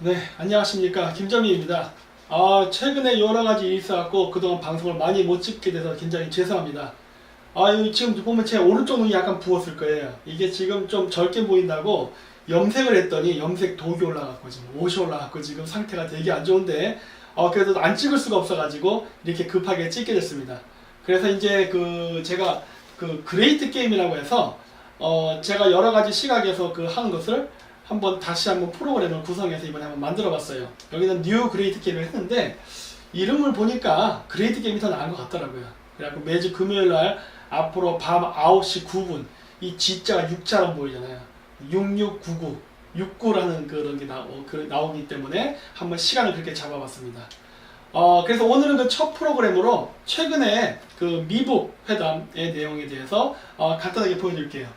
네, 안녕하십니까. 김정희입니다. 최근에 여러 가지 일이 있어갖고 그동안 방송을 많이 못 찍게 돼서 굉장히 죄송합니다. 여기 지금 보면 제 오른쪽 눈이 약간 부었을 거예요. 이게 지금 좀 젊게 보인다고 염색을 했더니 염색 독이 올라갔고 지금 옷이 올라갔고 지금 상태가 되게 안 좋은데 그래도 안 찍을 수가 없어가지고 이렇게 급하게 찍게 됐습니다. 그래서 이제 제가 그레이트 게임이라고 해서 제가 여러 가지 시각에서 하는 것을 다시 한번 프로그램을 구성해서 이번에 한번 만들어 봤어요. 여기는 뉴 그레이트 게임을 했는데 이름을 보니까 그레이트 게임이 더 나은 것 같더라고요. 그래갖고 매주 금요일 날 앞으로 밤 9시 9분 이 G자가 6자로 보이잖아요. 6699 69라는 그런 게 나오기 때문에 한번 시간을 그렇게 잡아봤습니다. 그래서 오늘은 첫 프로그램으로 최근에 미북 회담의 내용에 대해서 간단하게 보여드릴게요.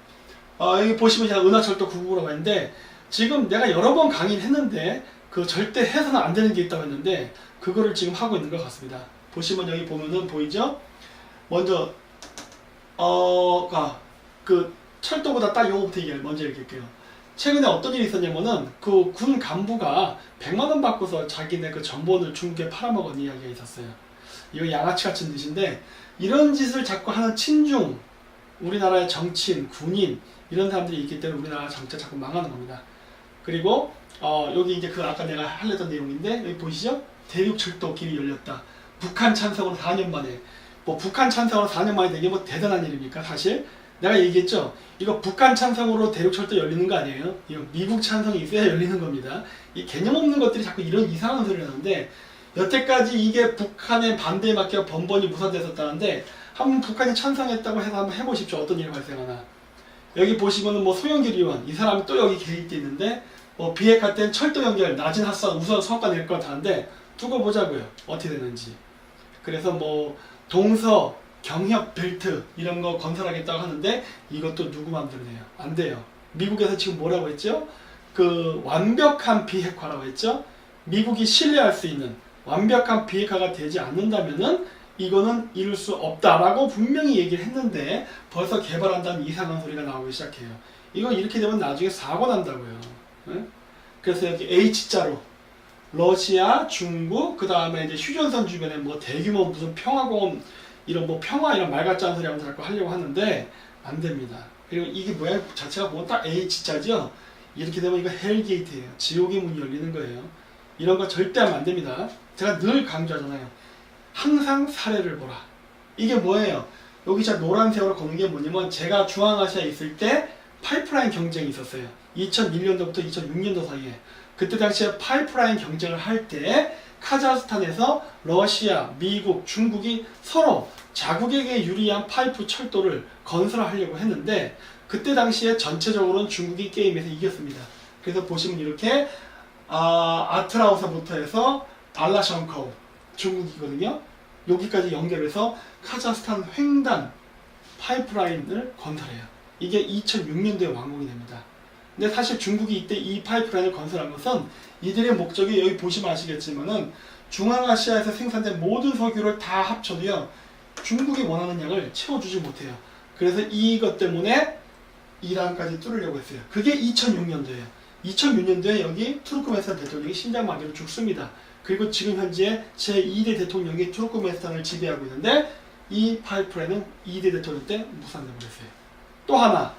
여기 보시면 제가 은하철도 999라고 했는데 지금 내가 여러 번 강의를 했는데 절대 해서는 안 되는 게 있다고 했는데 그거를 지금 하고 있는 것 같습니다. 보시면 여기 보면은 보이죠? 먼저 철도보다 딱 요거부터 먼저 얘기할게요. 최근에 어떤 일이 있었냐면은 군 간부가 100만원 받고서 자기네 전본을 중국에 팔아먹은 이야기가 있었어요. 이거 양아치 같은 뜻인데 이런 짓을 자꾸 하는 친중 우리나라의 정치인, 군인 이런 사람들이 있기 때문에 우리나라 정치가 자꾸 망하는 겁니다. 그리고 여기 이제 아까 내가 하려던 내용인데 여기 보이시죠? 대륙철도 길이 열렸다. 북한 찬성으로 4년 만에 북한 찬성으로 4년 만에 되게 대단한 일입니까? 사실 내가 얘기했죠. 이거 북한 찬성으로 대륙철도 열리는 거 아니에요? 이거 미국 찬성이 있어야 열리는 겁니다. 이 개념 없는 것들이 자꾸 이런 이상한 소리를 하는데 여태까지 이게 북한의 반대에 맞게 번번이 무산됐었다는데 한번 북한이 찬성했다고 해서 한번 해보십시오. 어떤 일이 발생하나. 여기 보시면은 소영길 의원 이 사람이 또 여기 개입돼 있는데 비핵화 때는 철도 연결 낮은 핫산 우선 성과 낼 것 같았는데 두고 보자고요. 어떻게 되는지. 그래서 동서 경협 벨트 이런 거 건설하겠다고 하는데 이것도 누구 마음대로 돼요? 안 돼요. 미국에서 지금 뭐라고 했죠? 완벽한 비핵화라고 했죠? 미국이 신뢰할 수 있는 완벽한 비핵화가 되지 않는다면은 이거는 이룰 수 없다라고 분명히 얘기를 했는데 벌써 개발한다는 이상한 소리가 나오기 시작해요. 이거 이렇게 되면 나중에 사고 난다고요. 네? 그래서 여기 H자로 러시아, 중국, 그 다음에 이제 휴전선 주변에 대규모 무슨 평화공원 이런 평화 이런 말 같지 않은 소리 하면서 자꾸 하려고 하는데 안 됩니다. 그리고 이게 모양 자체가 보면 딱 H자죠? 이렇게 되면 이거 헬게이트예요. 지옥의 문이 열리는 거예요. 이런 거 절대 하면 안 됩니다. 제가 늘 강조하잖아요. 항상 사례를 보라. 이게 뭐예요? 여기 자 노란색으로 거는 게 뭐냐면 제가 중앙아시아에 있을 때 파이프라인 경쟁이 있었어요. 2001년도부터 2006년도 사이에. 그때 당시에 파이프라인 경쟁을 할 때 카자흐스탄에서 러시아, 미국, 중국이 서로 자국에게 유리한 파이프 철도를 건설하려고 했는데 그때 당시에 전체적으로는 중국이 게임에서 이겼습니다. 그래서 보시면 이렇게 아트라우서부터 해서 알라션커우 중국이거든요. 여기까지 연결해서 카자흐스탄 횡단 파이프라인을 건설해요. 이게 2006년도에 완공이 됩니다. 근데 사실 중국이 이때 이 파이프라인을 건설한 것은 이들의 목적이 여기 보시면 아시겠지만은 중앙아시아에서 생산된 모든 석유를 다 합쳐도요 중국이 원하는 양을 채워주지 못해요. 그래서 이것 때문에 이란까지 뚫으려고 했어요. 그게 2006년도예요. 2006년도에 여기 투르크메스탄 대통령이 심장마비로 죽습니다. 그리고 지금 현재 제2대 대통령이 투르크메스탄을 지배하고 있는데 이 파이프라인은 2대 대통령 때 무산돼 버렸어요. 또 하나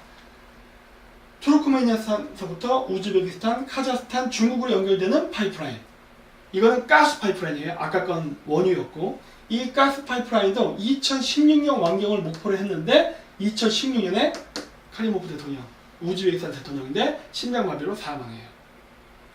투르크메니스탄서부터 우즈베키스탄, 카자흐스탄, 중국으로 연결되는 파이프라인. 이거는 가스 파이프라인이에요. 아까 건 원유였고 이 가스 파이프라인도 2016년 완공을 목표로 했는데 2016년에 카리모프 대통령, 우즈베키스탄 대통령인데 심장마비로 사망해요.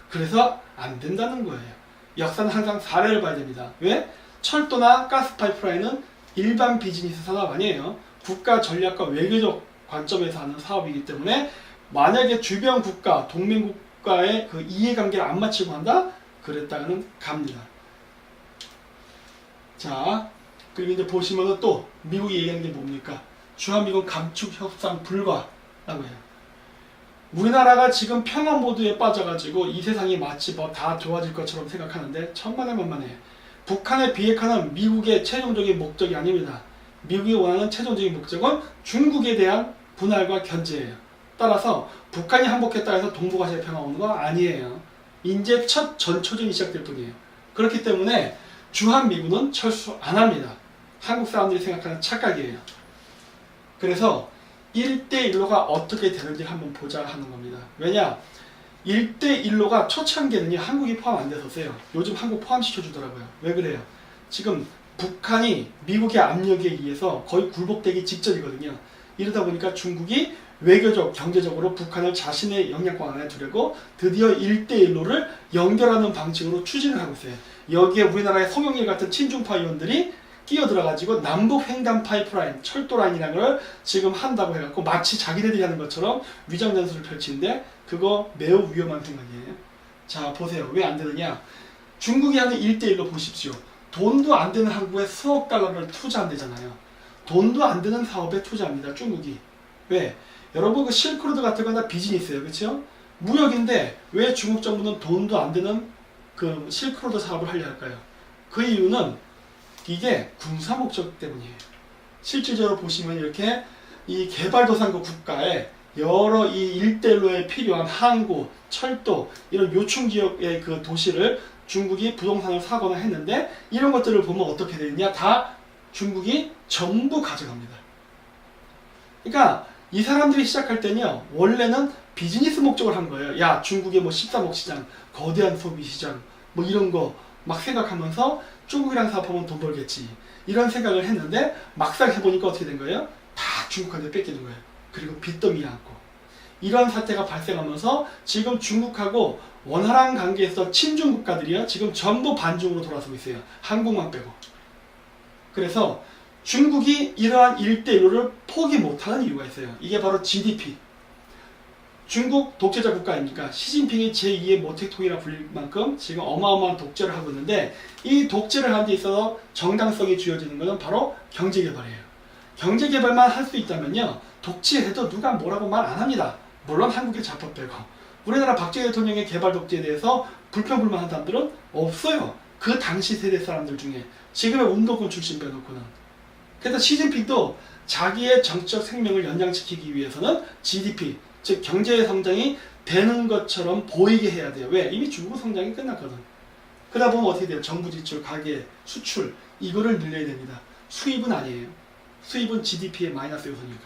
그래서 안 된다는 거예요. 역사는 항상 사례를 봐야 됩니다. 왜? 철도나 가스 파이프라인은 일반 비즈니스 산업 아니에요. 국가 전략과 외교적 관점에서 하는 사업이기 때문에 만약에 주변 국가, 동맹 국가의 이해관계를 안 맞추고 한다? 그랬다가는 갑니다. 자, 그리고 이제 보시면은 또 미국이 얘기하는 게 뭡니까? 주한미군 감축 협상 불가라고 해요. 우리나라가 지금 평화 모드에 빠져가지고 이 세상이 마치 다 좋아질 것처럼 생각하는데 천만에만만해. 북한의 비핵화는 미국의 최종적인 목적이 아닙니다. 미국이 원하는 최종적인 목적은 중국에 대한 분할과 견제예요. 따라서 북한이 항복했다 해서 동북아시아 평화 오는 거 아니에요. 이제 첫 전초전이 시작될 뿐이에요. 그렇기 때문에 주한미군은 철수 안 합니다. 한국 사람들이 생각하는 착각이에요. 그래서 1대1로가 어떻게 되는지 한번 보자 하는 겁니다. 왜냐? 1대1로가 초창기에는 한국이 포함 안 됐었어요. 요즘 한국 포함시켜주더라고요. 왜 그래요? 지금 북한이 미국의 압력에 의해서 거의 굴복되기 직전이거든요. 이러다 보니까 중국이 외교적, 경제적으로 북한을 자신의 영향권 안에 두려고 드디어 1대1로를 연결하는 방식으로 추진을 하고 있어요. 여기에 우리나라의 송영길 같은 친중파 의원들이 끼어들어가지고 남북 횡단 파이프라인, 철도라인이라는 걸 지금 한다고 해갖고 마치 자기네들이 하는 것처럼 위장전술을 펼치는데 그거 매우 위험한 생각이에요. 자, 보세요. 왜 안 되느냐? 중국이 하는 1대1로 보십시오. 돈도 안 되는 한국에 수억 달러를 투자한대잖아요. 돈도 안 되는 사업에 투자합니다. 중국이. 왜? 여러분 그 실크로드 같은 건 다 비즈니스예요. 그렇죠? 무역인데 왜 중국 정부는 돈도 안 되는 그 실크로드 사업을 하려 할까요? 그 이유는 이게 군사 목적 때문이에요. 실질적으로 보시면 이렇게 이 개발도상국 국가에 여러 이 일대로에 필요한 항구, 철도 이런 요충 지역의 그 도시를 중국이 부동산을 사거나 했는데 이런 것들을 보면 어떻게 되느냐? 다 중국이 전부 가져갑니다. 그러니까 이 사람들이 시작할 때는요, 원래는 비즈니스 목적을 한 거예요. 야, 중국의 뭐 13억 시장, 거대한 소비 시장, 뭐 이런 거 막 생각하면서 중국이랑 사업하면 돈 벌겠지. 이런 생각을 했는데 막상 해보니까 어떻게 된 거예요? 다 중국한테 뺏기는 거예요. 그리고 빚더미에 앉고. 이런 사태가 발생하면서 지금 중국하고 원활한 관계에서 친중 국가들이요, 지금 전부 반중으로 돌아서고 있어요. 한국만 빼고. 그래서 중국이 이러한 1대1로를 포기 못하는 이유가 있어요. 이게 바로 GDP. 중국 독재자 국가입니까? 시진핑이 제2의 모택통이라 불릴 만큼 지금 어마어마한 독재를 하고 있는데 이 독재를 하는 데 있어서 정당성이 주어지는 것은 바로 경제개발이에요. 경제개발만 할 수 있다면요, 독재해도 누가 뭐라고 말 안 합니다. 물론 한국의 자법 빼고. 우리나라 박정희 대통령의 개발 독재에 대해서 불평불만한 사람들은 없어요. 그 당시 세대 사람들 중에. 지금의 운동권 출신 빼놓고는. 그래서 시진핑도 자기의 정치적 생명을 연장시키기 위해서는 GDP, 즉 경제 성장이 되는 것처럼 보이게 해야 돼요. 왜? 이미 중국 성장이 끝났거든. 그러다 보면 어떻게 돼요? 정부 지출, 가계, 수출 이거를 늘려야 됩니다. 수입은 아니에요. 수입은 GDP의 마이너스 요소니까.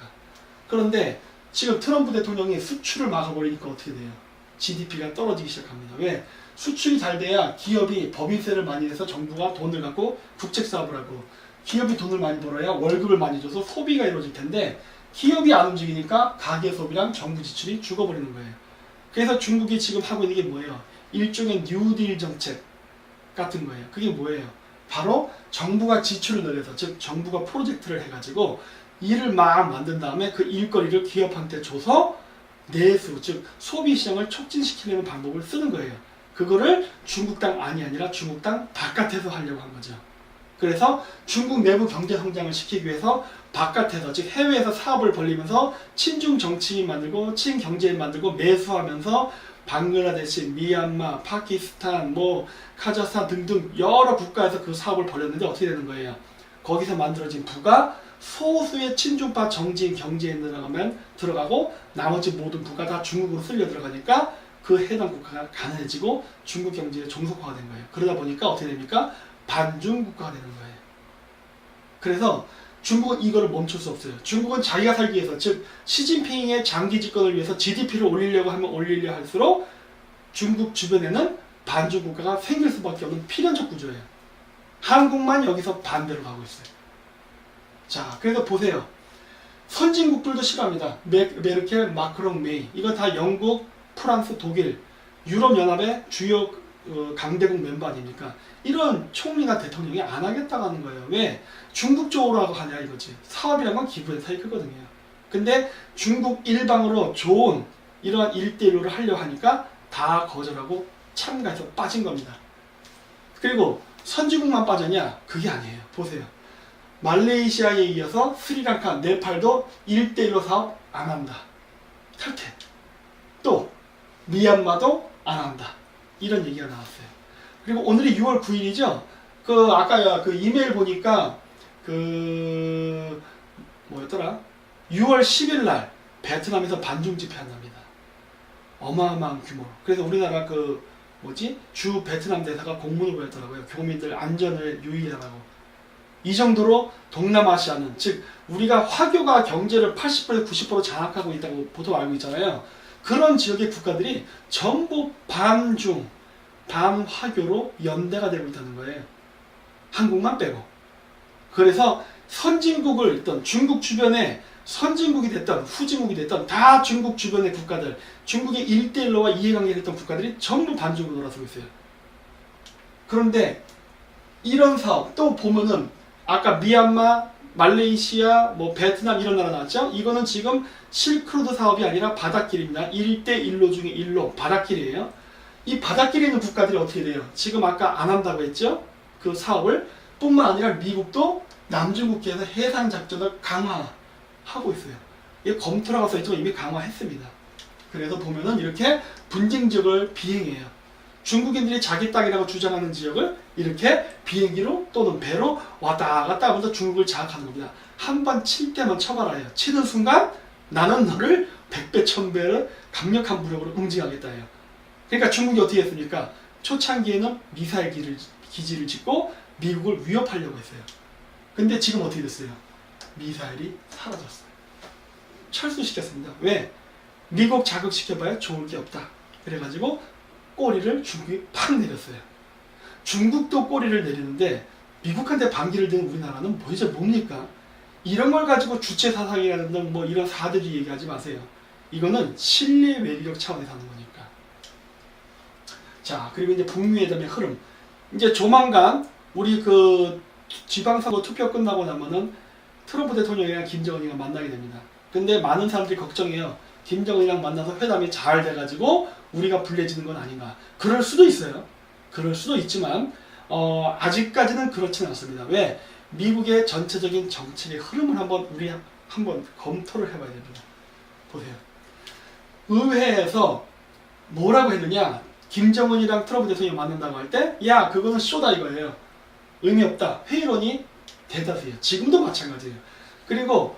그런데 지금 트럼프 대통령이 수출을 막아버리니까 어떻게 돼요? GDP가 떨어지기 시작합니다. 왜? 수출이 잘 돼야 기업이 법인세를 많이 내서 정부가 돈을 갖고 국책사업을 하고, 기업이 돈을 많이 벌어야 월급을 많이 줘서 소비가 이루어질 텐데 기업이 안 움직이니까 가계 소비랑 정부 지출이 죽어버리는 거예요. 그래서 중국이 지금 하고 있는 게 뭐예요? 일종의 뉴딜 정책 같은 거예요. 그게 뭐예요? 바로 정부가 지출을 늘려서, 즉 정부가 프로젝트를 해가지고 일을 막 만든 다음에 그 일거리를 기업한테 줘서 내수, 즉 소비시장을 촉진시키려는 방법을 쓰는 거예요. 그거를 중국 땅 안이 아니라 중국 땅 바깥에서 하려고 한 거죠. 그래서 중국 내부 경제 성장을 시키기 위해서 바깥에서, 즉 해외에서 사업을 벌리면서 친중 정치인 만들고 친경제인 만들고 매수하면서 방글라데시, 미얀마, 파키스탄, 뭐 카자흐스탄 등등 여러 국가에서 그 사업을 벌였는데 어떻게 되는 거예요? 거기서 만들어진 부가 소수의 친중파 정치인 경제인들만 들어가고 나머지 모든 부가 다 중국으로 쓸려 들어가니까 그 해당 국가가 가난해지고 중국 경제의 종속화가 된 거예요. 그러다 보니까 어떻게 됩니까? 반중 국가가 되는 거예요. 그래서 중국은 이거를 멈출 수 없어요. 중국은 자기가 살기 위해서, 즉 시진핑의 장기 집권을 위해서 GDP를 올리려고 하면 올리려 할수록 중국 주변에는 반중 국가가 생길 수밖에 없는 필연적 구조예요. 한국만 여기서 반대로 가고 있어요. 자, 그래서 보세요. 선진국들도 싫어합니다. 메르켈, 마크롱, 메이. 이거 다 영국, 프랑스, 독일, 유럽연합의 주요 강대국 멤버 아닙니까? 이런 총리나 대통령이 안 하겠다고 하는 거예요. 왜? 중국 쪽으로 하고 하냐 이거지. 사업이란 건 기부의 사이클거든요. 근데 중국 일방으로 좋은 이러한 1대1로를 하려고 하니까 다 거절하고 참가해서 빠진 겁니다. 그리고 선진국만 빠졌냐? 그게 아니에요. 보세요. 말레이시아에 이어서 스리랑카, 네팔도 1대1로 사업 안 한다. 탈퇴. 또 미얀마도 안 한다. 이런 얘기가 나왔어요. 그리고 오늘이 6월 9일이죠. 그 아까 그 이메일 보니까 그 뭐였더라? 6월 10일 날 베트남에서 반중 집회 한답니다. 어마어마한 규모로. 그래서 우리나라 그 주 베트남 대사가 공문을 보냈더라고요. 교민들 안전을 유의하라고. 이 정도로 동남아시아는, 즉 우리가 화교가 경제를 80% 90% 장악하고 있다고 보통 알고 있잖아요. 그런 지역의 국가들이 전부 반중, 반화교로 연대가 되고 있다는 거예요. 한국만 빼고. 그래서 선진국을 있던 중국 주변에 선진국이 됐던 후진국이 됐던 다 중국 주변의 국가들, 중국의 1대1로와 이해관계를 했던 국가들이 전부 반중으로 돌아서고 있어요. 그런데 이런 사업 또 보면은 아까 미얀마, 말레이시아, 베트남 이런 나라 나왔죠? 이거는 지금 실크로드 사업이 아니라 바닷길입니다. 1대1로 중에 1로 바닷길이에요. 이 바닷길에 있는 국가들이 어떻게 돼요? 지금 아까 안 한다고 했죠? 그 사업을 뿐만 아니라 미국도 남중국해에서 해상 작전을 강화하고 있어요. 이게 검토라고 써있지만 이미 강화했습니다. 그래서 보면은 이렇게 분쟁 지역을 비행해요. 중국인들이 자기 땅이라고 주장하는 지역을 이렇게 비행기로 또는 배로 왔다 갔다 하면서 중국을 장악하는 겁니다. 한 번 칠 때만 쳐봐라요. 치는 순간 나는 너를 100배, 1000배를 강력한 무력으로 응징하겠다 해요. 그러니까 중국이 어떻게 했습니까? 초창기에는 미사일 기지를 짓고 미국을 위협하려고 했어요. 근데 지금 어떻게 됐어요? 미사일이 사라졌어요. 철수시켰습니다. 왜? 미국 자극시켜봐야 좋을 게 없다. 그래가지고 꼬리를 중국이 팍 내렸어요. 중국도 꼬리를 내리는데 미국한테 반기를 드는 우리나라는 도대체 뭡니까? 이런 걸 가지고 주체사상이라든가 이런 사대주의 얘기하지 마세요. 이거는 실내 외교력 차원에서 하는 거니까. 자, 그리고 이제 북미회담의 흐름. 이제 조만간 우리 그 지방선거 투표 끝나고 나면은 트럼프 대통령이랑 김정은이가 만나게 됩니다. 근데 많은 사람들이 걱정해요. 김정은이랑 만나서 회담이 잘 돼가지고 우리가 불리해지는 건 아닌가. 그럴 수도 있어요. 그럴 수도 있지만 아직까지는 그렇지는 않습니다. 왜? 미국의 전체적인 정책의 흐름을 우리 한번 검토를 해봐야 됩니다. 보세요. 의회에서 뭐라고 했느냐? 김정은이랑 트럼프 대통령이 만난다고 할 때, 야, 그거는 쇼다 이거예요. 의미 없다. 회의론이 대다수예요. 지금도 마찬가지예요. 그리고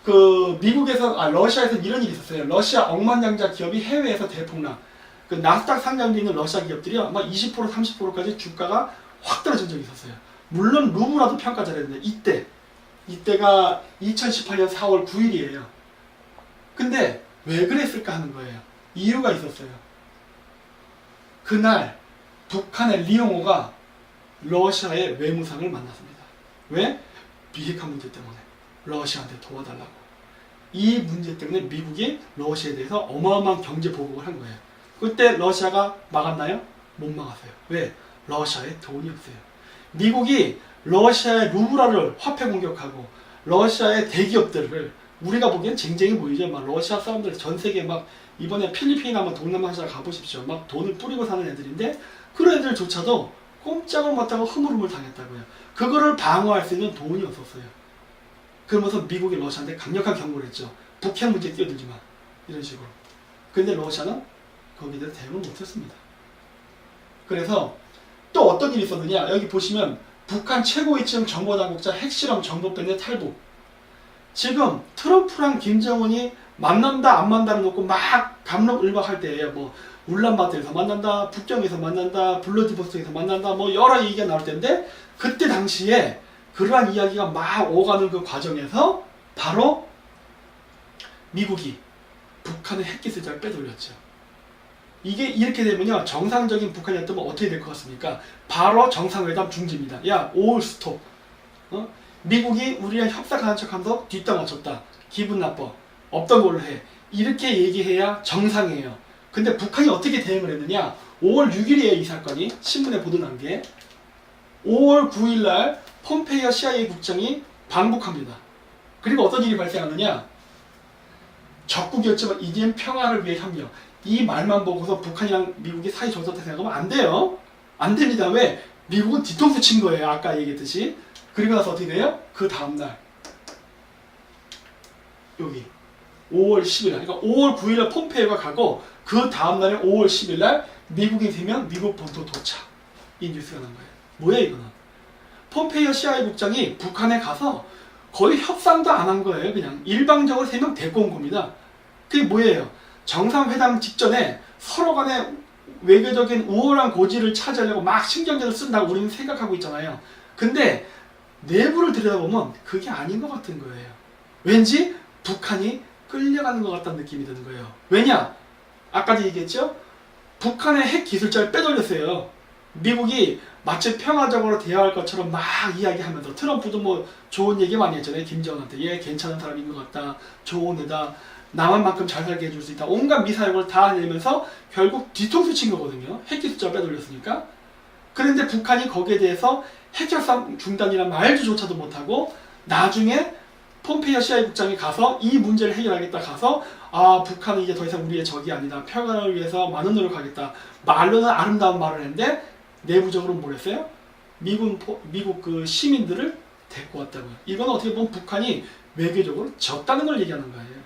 러시아에서 이런 일이 있었어요. 러시아 억만장자 기업이 해외에서 대폭락. 그 나스닥 상장돼 있는 러시아 기업들이요, 아마 20% 30%까지 주가가 확 떨어진 적이 있었어요. 물론 루브라도 평가 잘했는데 이때가 2018년 4월 9일이에요. 근데 왜 그랬을까 하는 거예요. 이유가 있었어요. 그날 북한의 리용호가 러시아의 외무상을 만났습니다. 왜? 비핵화 문제 때문에 러시아한테 도와달라고. 이 문제 때문에 미국이 러시아에 대해서 어마어마한 경제 보복을 한 거예요. 그때 러시아가 막았나요? 못 막았어요. 왜? 러시아에 돈이 없어요. 미국이 러시아의 루브라를 화폐 공격하고 러시아의 대기업들을, 우리가 보기엔 쟁쟁이 보이죠. 막 러시아 사람들 전 세계 이번에 필리핀 한번 동남아시아 가보십시오. 막 돈을 뿌리고 사는 애들인데 그런 애들조차도 꼼짝을 못하고 흐물흐물 당했다고요. 그거를 방어할 수 있는 돈이 없었어요. 그러면서 미국이 러시아한테 강력한 경고를 했죠. 북핵 문제에 뛰어들지 마. 이런 식으로. 근데 러시아는 거기에 대해서 대응을 못했습니다. 그래서 또 어떤 일이 있었느냐. 여기 보시면 북한 최고위층 정보당국자 핵실험 정보밴드 탈북. 지금 트럼프랑 김정은이 만난다 안 만난다를 놓고 막 감론을박할 때예요. 울란바토르에서 만난다, 북경에서 만난다, 블라디보스톡에서 만난다, 여러 얘기가 나올 텐데, 그때 당시에 그러한 이야기가 막 오가는 그 과정에서 바로 미국이 북한의 핵기술자를 빼돌렸죠. 이게 이렇게 되면요, 정상적인 북한이었다면 어떻게 될 것 같습니까? 바로 정상회담 중지입니다. 야, 올 스톱. 미국이 우리랑 협상하는 척하면서 뒷담 맞췄다. 기분 나빠. 없던 걸로 해. 이렇게 얘기해야 정상이에요. 근데 북한이 어떻게 대응을 했느냐? 5월 6일이에요, 이 사건이. 신문에 보도난 게. 5월 9일날 폼페이오 CIA 국장이 방북합니다. 그리고 어떤 일이 발생하느냐? 적국이었지만 이젠 평화를 위해 협력. 이 말만 보고서 북한이랑 미국이 사이 좋았다 생각하면 안 돼요. 안 됩니다. 왜? 미국은 뒤통수 친 거예요. 아까 얘기했듯이. 그리고 나서 어떻게 돼요? 그 다음날 여기 5월 10일 날, 그러니까 5월 9일날 폼페이오가 가고 그 다음날에 5월 10일날 미국이 되면 미국 본토 도착. 이 뉴스가 난 거예요. 뭐야 이거는? 폼페이오 CIA 국장이 북한에 가서 거의 협상도 안 한 거예요. 그냥 일방적으로 3명 데리고 온 겁니다. 그게 뭐예요? 정상회담 직전에 서로 간에 외교적인 우월한 고지를 차지하려고 막 신경전을 쓴다고 우리는 생각하고 있잖아요. 근데 내부를 들여다보면 그게 아닌 것 같은 거예요. 왠지 북한이 끌려가는 것 같다는 느낌이 드는 거예요. 왜냐? 아까도 얘기했죠? 북한의 핵 기술자를 빼돌렸어요. 미국이 마치 평화적으로 대화할 것처럼 막 이야기하면서 트럼프도 뭐 좋은 얘기 많이 했잖아요. 김정은한테 얘 괜찮은 사람인 것 같다. 좋은 애다. 남한만큼 잘 살게 해줄 수 있다. 온갖 미사일을 다 내면서 결국 뒤통수 친 거거든요. 핵 기술자 빼돌렸으니까. 그런데 북한이 거기에 대해서 핵협상 중단이란 말조차도 못하고 나중에 폼페이오 CIA 국장이 가서 이 문제를 해결하겠다 가서 아 북한은 이제 더 이상 우리의 적이 아니다. 평화를 위해서 많은 노력하겠다. 말로는 아름다운 말을 했는데 내부적으로 뭘 했어요? 미국 그 시민들을 데리고 왔다고요. 이건 어떻게 보면 북한이 외교적으로 졌다는 걸 얘기하는 거예요.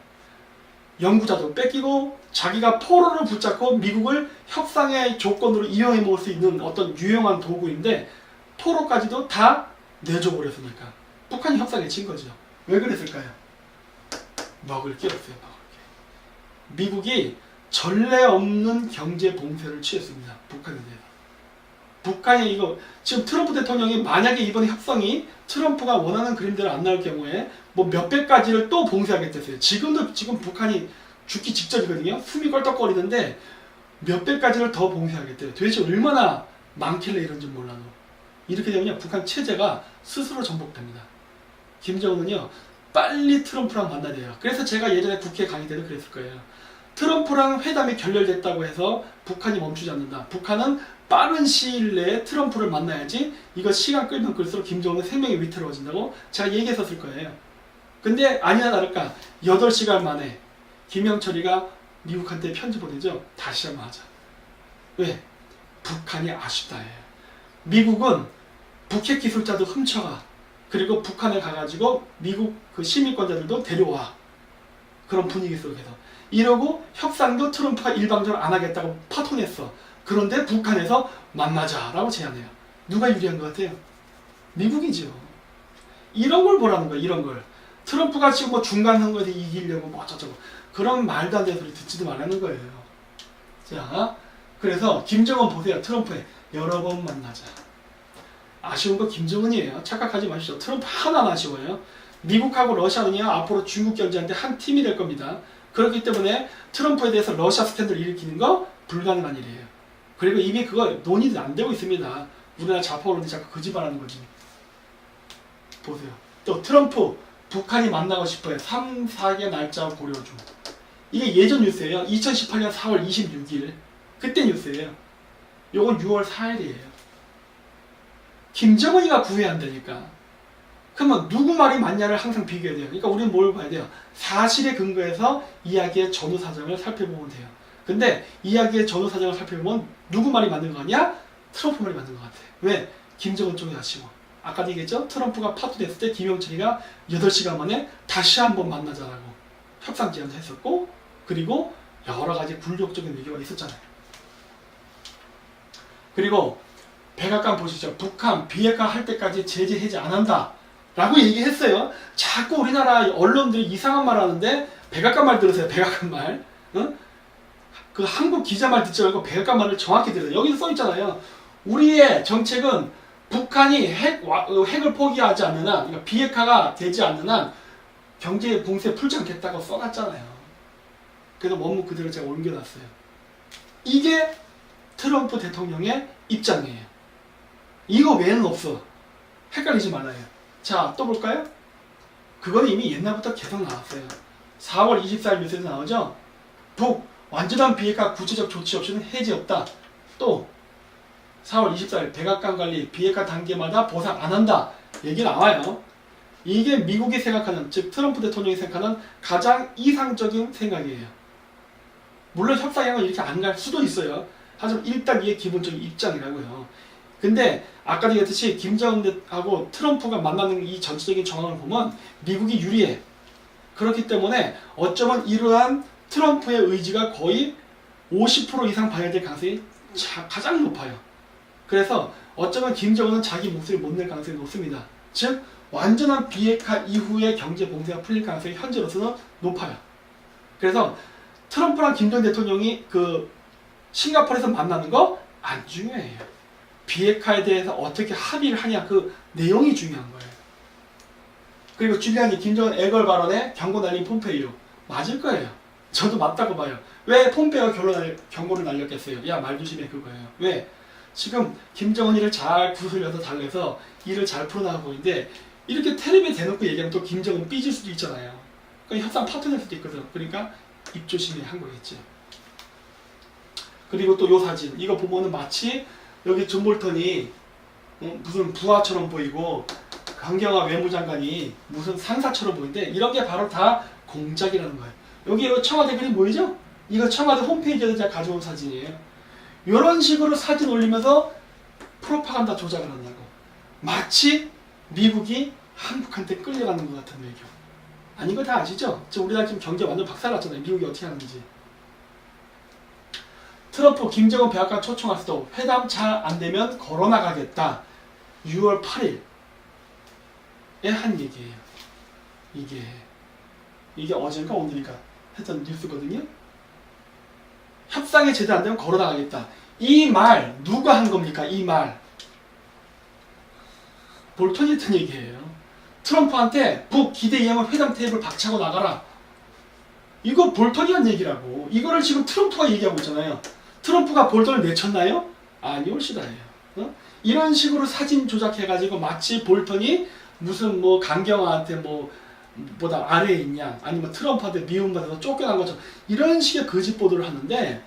연구자도 뺏기고 자기가 포로를 붙잡고 미국을 협상의 조건으로 이용해 먹을 수 있는 어떤 유용한 도구인데 포로까지도 다 내줘버렸으니까 북한이 협상에 진 거죠. 왜 그랬을까요? 먹을 게 없어요. 먹을 게. 미국이 전례 없는 경제 봉쇄를 취했습니다. 북한에 대해서. 북한이 이거 지금 트럼프 대통령이 만약에 이번 협상이 트럼프가 원하는 그림대로 안 나올 경우에 뭐 몇백 가지를 또 봉쇄하겠댔어요. 지금 북한이 죽기 직전이거든요. 숨이 껄떡거리는데 몇백 가지를 더 봉쇄하겠대요. 도대체 얼마나 많길래 이런지 몰라도. 이렇게 되면 북한 체제가 스스로 전복됩니다. 김정은은요 빨리 트럼프랑 만나야 돼요. 그래서 제가 예전에 국회 강의 때도 그랬을 거예요. 트럼프랑 회담이 결렬됐다고 해서 북한이 멈추지 않는다. 북한은 빠른 시일 내에 트럼프를 만나야지 이거 시간 끌면 끌수록 김정은은 생명이 위태로워진다고 제가 얘기했었을 거예요. 근데 아니나 다를까 8시간 만에 김영철이가 미국한테 편지 보내죠. 다시 한번 하자. 왜? 북한이 아쉽다예요. 미국은 북핵 기술자도 훔쳐가. 그리고 북한에 가가지고 미국 그 시민권자들도 데려와. 그런 분위기 속에서. 이러고 협상도 트럼프가 일방적으로 안 하겠다고 파토냈어. 그런데 북한에서 만나자라고 제안해요. 누가 유리한 것 같아요? 미국이죠. 이런 걸 보라는 거예요. 이런 걸. 트럼프가 지금 뭐 중간 선거에서 이기려고 뭐 어쩌고 그런 말도 안 되는 소리 듣지도 말라는 거예요. 자, 그래서 김정은 보세요. 트럼프에 여러 번 만나자. 아쉬운 거 김정은이에요. 착각하지 마십시오. 트럼프 하나는 아쉬워요. 미국하고 러시아는요 앞으로 중국 경제한테 한 팀이 될 겁니다. 그렇기 때문에 트럼프에 대해서 러시아 스탠드를 일으키는 거 불가능한 일이에요. 그리고 이미 그거 논의도 안 되고 있습니다. 우리나라 좌파 언론이 자꾸 거짓말하는 거지. 보세요. 또 트럼프 북한이 만나고 싶어요. 3, 4개 날짜 고려 중. 이게 예전 뉴스예요. 2018년 4월 26일. 그때 뉴스예요. 요건 6월 4일이에요. 김정은이가 구애한다니까. 그러면 누구 말이 맞냐를 항상 비교해야 돼요. 그러니까 우리는 뭘 봐야 돼요? 사실에 근거해서 이야기의 전후 사정을 살펴보면 돼요. 근데 이야기의 전후 사정을 살펴보면 누구 말이 맞는 거 같냐? 트럼프 말이 맞는 것 같아요. 왜? 김정은 쪽이 아쉬워. 아까도 얘기했죠? 트럼프가 파토됐을 때 김영철이가 8시간 만에 다시 한번 만나자라고 협상 제안도 했었고 그리고 여러 가지 굴욕적인 외교가 있었잖아요. 그리고 백악관 보시죠. 북한 비핵화 할 때까지 제재 해제 안 한다 라고 얘기했어요. 자꾸 우리나라 언론들이 이상한 말 하는데 백악관 말 들으세요. 백악관 말. 응? 그 한국 기자 말 듣지 말고 백악관 말을 정확히 들으세요. 여기서 써있잖아요. 우리의 정책은 북한이 핵을 포기하지 않는 한, 그러니까 비핵화가 되지 않는 한 경제 봉쇄 풀지 않겠다고 써놨잖아요. 그래서 원문 그대로 제가 옮겨놨어요. 이게 트럼프 대통령의 입장이에요. 이거 외에는 없어. 헷갈리지 말아요. 자, 또 볼까요? 그건 이미 옛날부터 계속 나왔어요. 4월 24일 뉴스에서 나오죠? 북 완전한 비핵화 구체적 조치 없이는 해제 없다. 또 4월 24일 백악관 관리 비핵화 단계마다 보상 안 한다. 얘기 나와요. 이게 미국이 생각하는, 즉 트럼프 대통령이 생각하는 가장 이상적인 생각이에요. 물론 협상형은 이렇게 안 갈 수도 있어요. 하지만 일단 이게 기본적인 입장이라고요. 근데 아까도 얘기했듯이 김정은하고 트럼프가 만나는 이 전체적인 정황을 보면 미국이 유리해. 그렇기 때문에 어쩌면 이러한 트럼프의 의지가 거의 50% 이상 반영될 가능성이 가장 높아요. 그래서 어쩌면 김정은은 자기 목소리를 못 낼 가능성이 높습니다. 즉 완전한 비핵화 이후에 경제 봉쇄가 풀릴 가능성이 현재로서는 높아요. 그래서 트럼프랑 김정은 대통령이 그 싱가포르에서 만나는 거 안 중요해요. 비핵화에 대해서 어떻게 합의를 하냐 그 내용이 중요한 거예요. 그리고 줄리안이 김정은 애걸 발언에 경고 날린 폼페이오 맞을 거예요. 저도 맞다고 봐요. 왜 폼페이오가 경고를 날렸겠어요? 야, 말 조심해 그거예요. 왜? 지금 김정은 일을 잘 구슬려서 달래서 일을 잘 풀어나가고 있는데 이렇게 텔레비에 대놓고 얘기하면 또 김정은 삐질 수도 있잖아요. 그러니까 협상 파토 될 수도 있거든. 그러니까 입 조심히 한 거겠지. 그리고 또 요 사진 이거 보면은 마치 여기 존 볼턴이 무슨 부하처럼 보이고 강경화 외무장관이 무슨 상사처럼 보이는데 이런 게 바로 다 공작이라는 거예요. 여기 청와대 그림 보이죠? 이거 청와대 홈페이지에서 제가 가져온 사진이에요. 이런 식으로 사진 올리면서 프로파간다 조작을 한다고. 마치 미국이 한국한테 끌려가는 것 같은 외교. 아닌 거 다 아시죠? 지금 우리나라 지금 경제 완전 박살났잖아요. 미국이 어떻게 하는지. 트럼프 김정은 백악관 초청할 수도 회담 잘 안되면 걸어나가겠다. 6월 8일에 한 얘기예요. 이게 어젠가 오늘인가 했던 뉴스거든요. 협상이 제대로 안되면 걸어나가겠다. 이 말 누가 한 겁니까? 이 말 볼턴이 했던 얘기예요. 트럼프한테 북기대 이하면 회담 테이블 박차고 나가라. 이거 볼턴이 한 얘기라고. 이거를 지금 트럼프가 얘기하고 있잖아요. 트럼프가 볼턴을 내쳤나요? 아니올시다예요. 이런 식으로 사진 조작해가지고 마치 볼턴이 무슨 뭐 강경화한테 보다 아래에 있냐, 아니면 트럼프한테 미움받아서 쫓겨난 것처럼 이런 식의 거짓 보도를 하는데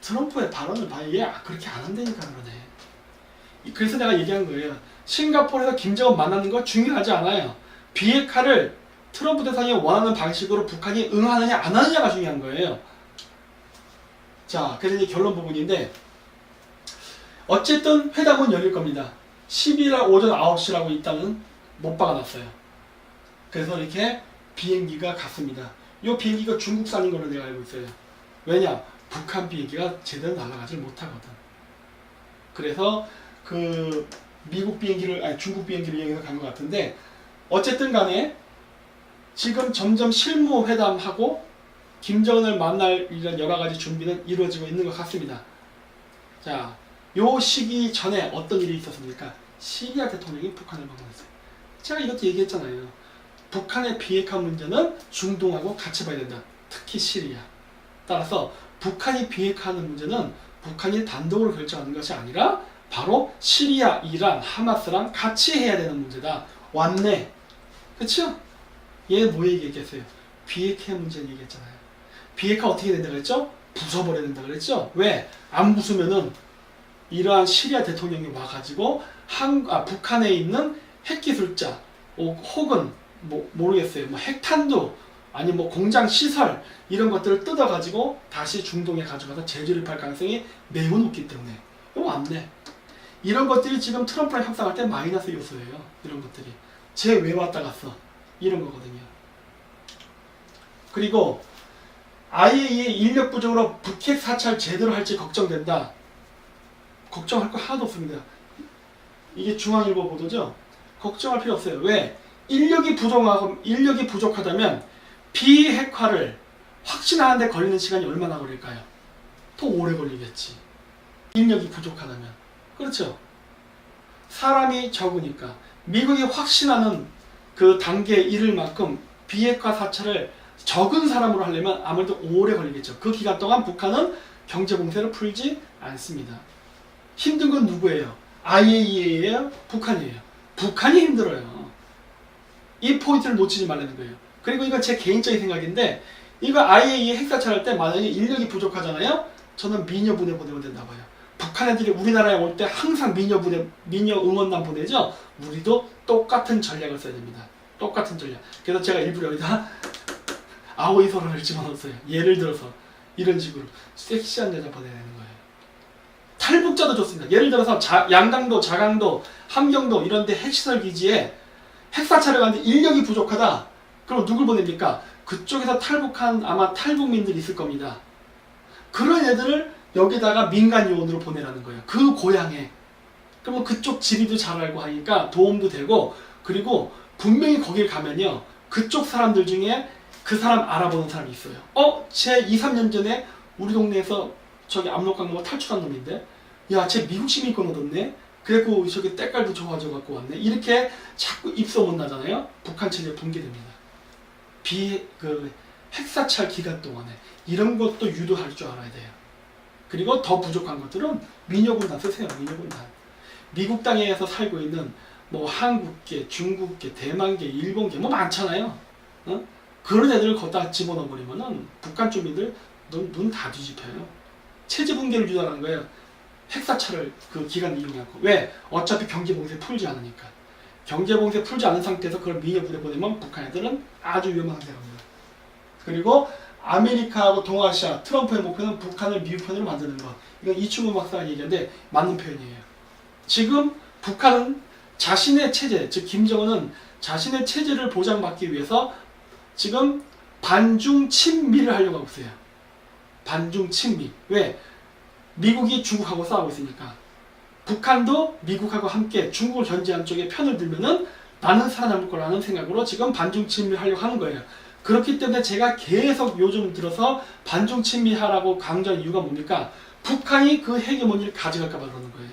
트럼프의 발언을 봐야 얘 그렇게 안 한다니까 그러네. 그래서 내가 얘기한 거예요. 싱가포르에서 김정은 만나는 거 중요하지 않아요. 비핵화를 트럼프 대통령이 원하는 방식으로 북한이 응하느냐 안 하느냐가 중요한 거예요. 자, 그래서 이제 결론 부분인데 어쨌든 회담은 열릴 겁니다. 12일 오전 9시라고 일단은 못 박아놨어요. 그래서 이렇게 비행기가 갔습니다. 이 비행기가 중국산인 걸로 내가 알고 있어요. 왜냐? 북한 비행기가 제대로 날아가질 못하거든. 그래서 그 미국 비행기를 아니 중국 비행기를 이용해서 간 것 같은데 어쨌든 간에 지금 점점 실무 회담하고 김정은을 만날 이런 여러 가지 준비는 이루어지고 있는 것 같습니다. 자, 요 시기 전에 어떤 일이 있었습니까? 시리아 대통령이 북한을 방문했어요. 제가 이것도 얘기했잖아요. 북한의 비핵화 문제는 중동하고 같이 봐야 된다. 특히 시리아. 따라서 북한이 비핵화하는 문제는 북한이 단독으로 결정하는 것이 아니라 바로 시리아, 이란, 하마스랑 같이 해야 되는 문제다. 왔네. 그쵸? 얘 뭐 얘기했어요? 비핵화 문제 얘기했잖아요. 비핵화 어떻게 된다 그랬죠? 부숴버려야 된다 그랬죠? 왜? 안 부수면은 이러한 시리아 대통령이 와가지고 북한에 있는 핵기술자 혹은 모르겠어요. 핵탄두 아니면 공장 시설 이런 것들을 뜯어가지고 다시 중동에 가져가서 재조립할 가능성이 매우 높기 때문에 이거 안돼. 이런 것들이 지금 트럼프랑 협상할 때 마이너스 요소예요. 이런 것들이 쟤 왜 왔다 갔어? 이런 거거든요. 그리고 IAEA 인력 부족으로 북핵 사찰 제대로 할지 걱정된다. 걱정할 거 하나도 없습니다. 이게 중앙일보 보도죠. 걱정할 필요 없어요. 왜? 인력이 부족하다면 비핵화를 확신하는 데 걸리는 시간이 얼마나 걸릴까요? 더 오래 걸리겠지. 인력이 부족하다면. 그렇죠? 사람이 적으니까 미국이 확신하는 그 단계에 이를 만큼 비핵화 사찰을 적은 사람으로 하려면 아무래도 오래 걸리겠죠. 그 기간 동안 북한은 경제 봉쇄를 풀지 않습니다. 힘든 건 누구예요? IAEA예요? 북한이에요. 북한이 힘들어요. 이 포인트를 놓치지 말라는 거예요. 그리고 이건 제 개인적인 생각인데 이거 IAEA 핵사찰 할 때 만약에 인력이 부족하잖아요? 저는 미녀 부대 보내면 된다고 해요. 북한 애들이 우리나라에 올 때 항상 미녀 응원단 보내죠? 우리도 똑같은 전략을 써야 됩니다. 똑같은 전략. 그래서 제가 일부러 여기다 아오이 서론을 집어넣었어요. 예를 들어서 이런 식으로 섹시한 여자 보내야 되는 거예요. 탈북자도 좋습니다. 예를 들어서 양강도, 자강도, 함경도 이런 데 핵시설 기지에 핵사찰을 가는데 인력이 부족하다. 그럼 누굴 보냅니까? 그쪽에서 탈북한 아마 탈북민들이 있을 겁니다. 그런 애들을 여기다가 민간 요원으로 보내라는 거예요. 그 고향에. 그러면 그쪽 지리도 잘 알고 하니까 도움도 되고 그리고 분명히 거길 가면요. 그쪽 사람들 중에 그 사람 알아보는 사람이 있어요. 쟤 2, 3년 전에 우리 동네에서 저기 압록강로 탈출한 놈인데, 야, 쟤 미국 시민권 얻었네? 그래고 저기 때깔도 좋아져 갖고 왔네? 이렇게 자꾸 입소문 나잖아요? 북한 체제 붕괴됩니다. 핵사찰 기간 동안에 이런 것도 유도할 줄 알아야 돼요. 그리고 더 부족한 것들은 민요군단 쓰세요. 민요군단. 미국 땅에서 살고 있는 뭐 한국계, 중국계, 대만계, 일본계 뭐 많잖아요. 어? 그런 애들을 거기다 집어넣어 버리면은 북한 주민들 눈 다 뒤집혀요. 체제 붕괴를 유도하는 거예요. 핵사찰을 그 기간 이용하고. 왜? 어차피 경제봉쇄 풀지 않으니까. 경제봉쇄 풀지 않은 상태에서 그걸 민요부대 보내면 북한 애들은 아주 위험한 상태가 됩니다. 그리고 아메리카하고 동아시아 트럼프의 목표는 북한을 미국 편으로 만드는 것. 이건 이충우 박사가 얘기하는데 맞는 표현이에요. 지금 북한은 자신의 체제, 즉 김정은은 자신의 체제를 보장받기 위해서 지금 반중 친미를 하려고 하고 있어요. 반중 친미. 왜? 미국이 중국하고 싸우고 있으니까. 북한도 미국하고 함께 중국을 견제하는 쪽에 편을 들면은 나는 살아남을 거라는 생각으로 지금 반중 친미를 하려고 하는 거예요. 그렇기 때문에 제가 계속 요즘 들어서 반중 친미하라고 강조한 이유가 뭡니까? 북한이 그 헤게모니를 가져갈까 봐 그러는 거예요.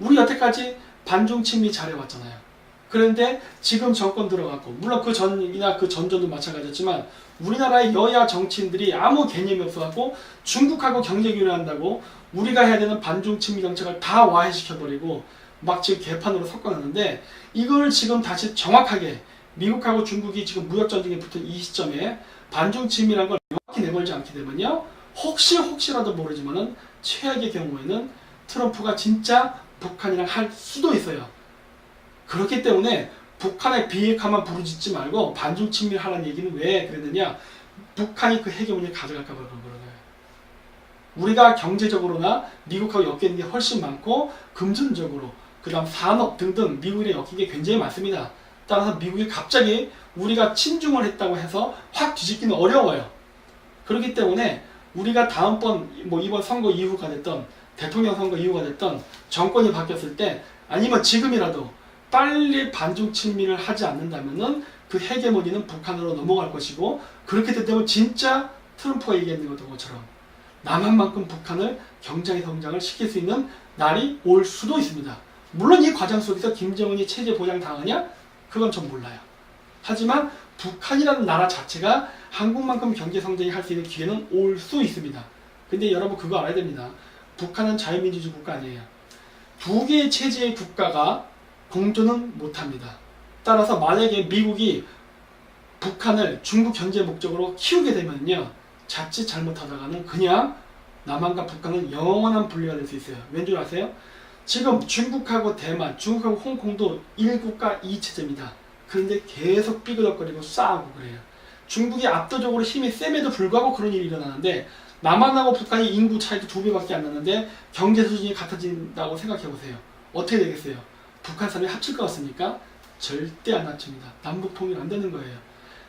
우리 여태까지 반중 친미 잘해왔잖아요. 그런데 지금 정권 들어갔고, 물론 그 전이나 그 전전도 마찬가지였지만 우리나라의 여야 정치인들이 아무 개념이 없어갖고 중국하고 경제 교류한다고 우리가 해야 되는 반중 친미 정책을 다 와해시켜버리고 막 지금 개판으로 섞어놨는데, 이걸 지금 다시 정확하게 미국하고 중국이 지금 무역전쟁에 붙은 이 시점에 반중 친미라는 걸 명확히 내걸지 않게 되면요, 혹시라도 모르지만은 최악의 경우에는 트럼프가 진짜 북한이랑 할 수도 있어요. 그렇기 때문에 북한의 비핵화만 부르짖지 말고 반중 친미를 하라는 얘기는 왜 그랬느냐? 북한이 그 헤게모니를 가져갈까 봐 그런 거예요. 우리가 경제적으로나 미국하고 엮이는 게 훨씬 많고, 금전적으로, 그 다음 산업 등등 미국이랑 엮인 게 굉장히 많습니다. 따라서 미국이 갑자기 우리가 친중을 했다고 해서 확 뒤집기는 어려워요. 그렇기 때문에 우리가 다음번 뭐 이번 선거 이후가 됐던, 대통령 선거 이후가 됐던, 정권이 바뀌었을 때 아니면 지금이라도 빨리 반중 친미를 하지 않는다면은 그 헤게모니는 북한으로 넘어갈 것이고, 그렇게 되면 진짜 트럼프가 얘기했는 것처럼 남한만큼 북한을 경제 성장을 시킬 수 있는 날이 올 수도 있습니다. 물론 이 과정 속에서 김정은이 체제 보장 당하냐? 그건 전 몰라요. 하지만 북한이라는 나라 자체가 한국만큼 경제 성장이 할 수 있는 기회는 올 수 있습니다. 근데 여러분 그거 알아야 됩니다. 북한은 자유민주주의 국가 아니에요. 두 개의 체제의 국가가 공존은 못합니다. 따라서 만약에 미국이 북한을 중국 견제 목적으로 키우게 되면요, 자칫 잘못하다가는 그냥 남한과 북한은 영원한 분리가 될 수 있어요. 왠 줄 아세요? 지금 중국하고 대만, 중국하고 홍콩도 1국가 2체제입니다. 그런데 계속 삐그덕거리고 싸우고 그래요. 중국이 압도적으로 힘이 셈에도 불구하고 그런 일이 일어나는데, 남한하고 북한이 인구 차이도 2배밖에 안 나는데 경제 수준이 같아진다고 생각해보세요. 어떻게 되겠어요? 북한 사람이 합칠 것 같습니까? 절대 안 합칩니다. 남북 통일 안 되는 거예요.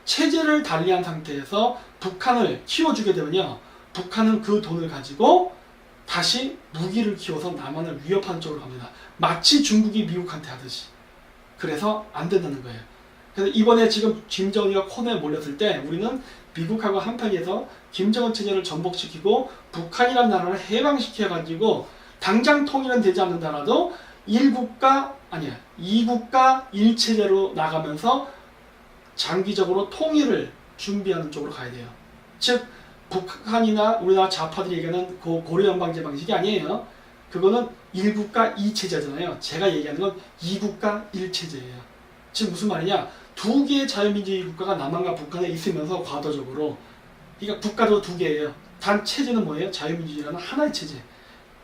체제를 달리한 상태에서 북한을 키워주게 되면요, 북한은 그 돈을 가지고 다시 무기를 키워서 남한을 위협하는 쪽으로 갑니다. 마치 중국이 미국한테 하듯이. 그래서 안 된다는 거예요. 그래서 이번에 지금 김정은이가 코너에 몰렸을 때 우리는 미국하고 한편에서 김정은 체제를 전복시키고 북한이라는 나라를 해방시켜가지고 당장 통일은 되지 않는다라도 2국가 1체제로 나가면서 장기적으로 통일을 준비하는 쪽으로 가야 돼요. 즉 북한이나 우리나라 좌파들이 얘기하는 그 고려연방제 방식이 아니에요. 그거는 1국가 2체제잖아요. 제가 얘기하는 건 2국가 1체제예요. 즉 무슨 말이냐? 두 개의 자유민주주의 국가가 남한과 북한에 있으면서 과도적으로, 그러니까 국가도 두 개예요. 단 체제는 뭐예요? 자유민주주의라는 하나의 체제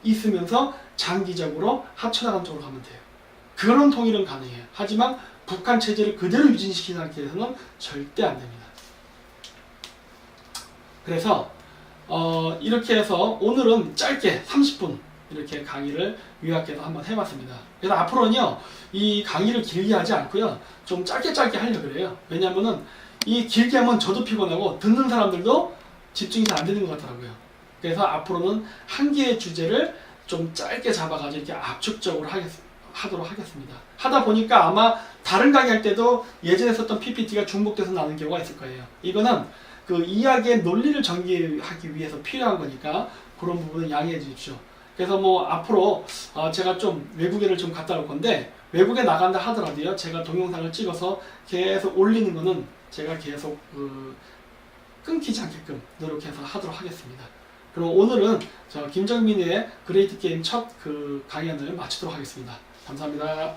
있으면서 장기적으로 합쳐나가는 쪽으로 가면 돼요. 그런 통일은 가능해요. 하지만 북한 체제를 그대로 유지시키는 상태에서는 절대 안 됩니다. 그래서 이렇게 해서 오늘은 짧게 30분 이렇게 강의를 요약해서 한번 해봤습니다. 그래서 앞으로는요, 이 강의를 길게 하지 않고요, 좀 짧게 하려고 그래요. 왜냐면은 이 길게 하면 저도 피곤하고 듣는 사람들도 집중이 잘 안 되는 것 같더라고요. 그래서 앞으로는 한 개의 주제를 좀 짧게 잡아가지고 이렇게 압축적으로 하도록 하겠습니다. 하다 보니까 아마 다른 강의할 때도 예전에 썼던 PPT가 중복돼서 나는 경우가 있을 거예요. 이거는 그 이야기의 논리를 전개하기 위해서 필요한 거니까 그런 부분은 양해해 주십시오. 그래서 뭐 앞으로 제가 좀 외국에를 좀 갔다 올 건데 외국에 나간다 하더라도요 제가 동영상을 찍어서 계속 올리는 거는 제가 계속 끊기지 않게끔 노력해서 하도록 하겠습니다. 그럼 오늘은 저 김정민의 그레이트 게임 첫 강연을 마치도록 하겠습니다. 감사합니다.